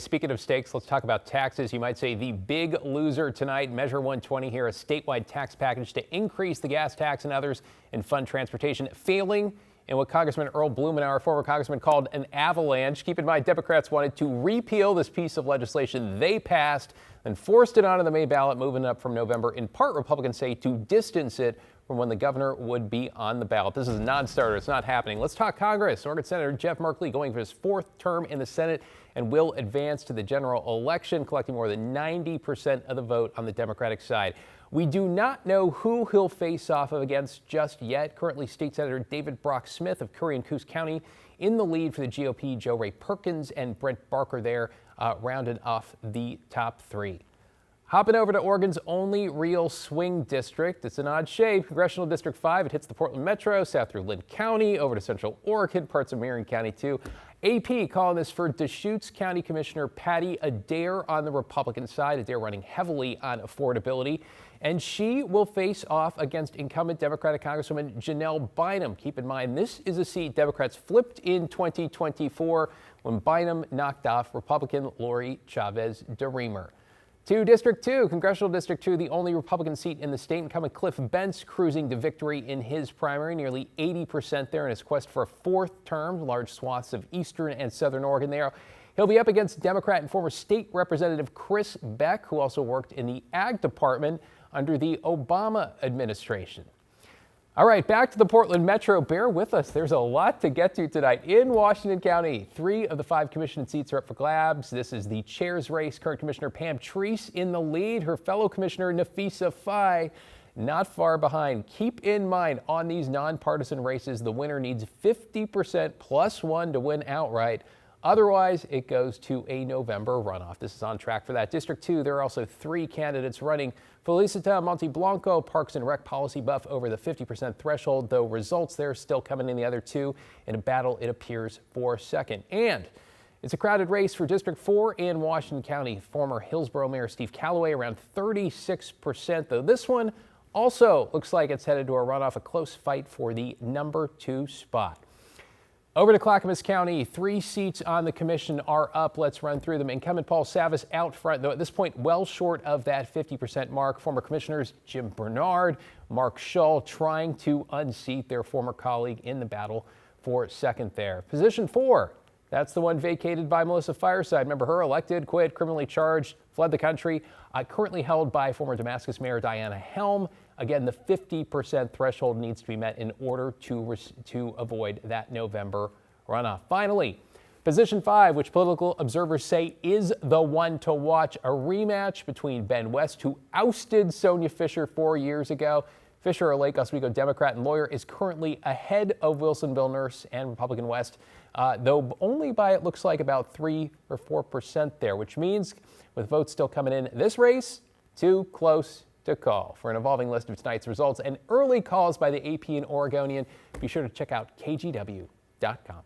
Speaking of stakes, let's talk about taxes. You might say the big loser tonight, Measure 120 here, a statewide tax package to increase the gas tax and others and fund transportation, failing in what Congressman Earl Blumenauer, former congressman, called an avalanche. Keep in mind, Democrats wanted to repeal this piece of legislation they passed, then forced it onto the May ballot, moving up from November. In part, Republicans say to distance it from when the governor would be on the ballot. This is a non-starter. It's not happening. Let's talk Congress. Oregon Senator Jeff Merkley going for his fourth term in the Senate and will advance to the general election, collecting more than 90% of the vote on the Democratic side. We do not know who he'll face off against just yet. Currently, State Senator David Brock Smith of Curry and Coos County in the lead for the GOP. Joe Ray Perkins and Brent Barker there rounded off the top three. Hopping over to Oregon's only real swing district. It's an odd shape. Congressional District 5. It hits the Portland Metro, south through Lynn County, over to Central Oregon, parts of Marion County too. AP calling this for Deschutes County Commissioner Patty Adair on the Republican side. Adair running heavily on affordability. And she will face off against incumbent Democratic Congresswoman Janelle Bynum. Keep in mind, this is a seat Democrats flipped in 2024 when Bynum knocked off Republican Lori Chavez DeRemer. To District 2, Congressional District 2, the only Republican seat in the state. Incumbent Cliff Bentz cruising to victory in his primary, nearly 80% there in his quest for a fourth term. Large swaths of eastern and southern Oregon there. He'll be up against Democrat and former state representative Chris Beck, who also worked in the ag department under the Obama administration. All right, back to the Portland Metro. Bear with us. There's a lot to get to tonight. In Washington County, 3 of the 5 commission seats are up for grabs. This is the chair's race. Current Commissioner Pam Treese in the lead. Her fellow Commissioner Nafisa Fye not far behind. Keep in mind, on these nonpartisan races, the winner needs 50% plus 1 to win outright. Otherwise, it goes to a November runoff. This is on track for that. District 2, there are also 3 candidates running. Felicita Monteblanco, Parks and Rec policy buff over the 50% threshold, though results there still coming in the other 2 in a battle, it appears, for second. And it's a crowded race for District 4 in Washington County. Former Hillsborough Mayor Steve Calloway around 36%, though this one also looks like it's headed to a runoff, a close fight for the number 2 spot. Over to Clackamas County, 3 seats on the commission are up. Let's run through them. Incumbent Paul Savas out front, though at this point well short of that 50% mark. Former commissioners Jim Bernard, Mark Shull trying to unseat their former colleague in the battle for second there. Position 4, that's the one vacated by Melissa Fireside. Remember her, elected, quit, criminally charged, fled the country. Currently held by former Damascus Mayor Diana Helm. Again, the 50% threshold needs to be met in order to avoid that November runoff. Finally, position 5, which political observers say is the one to watch, a rematch between Ben West, who ousted Sonia Fisher 4 years ago. Fisher, a Lake Oswego Democrat and lawyer, is currently ahead of Wilsonville nurse and Republican West, though only by, it looks like, about 3 or 4% there, which means with votes still coming in this race, too close to call. For an evolving list of tonight's results and early calls by the AP and Oregonian, be sure to check out kgw.com.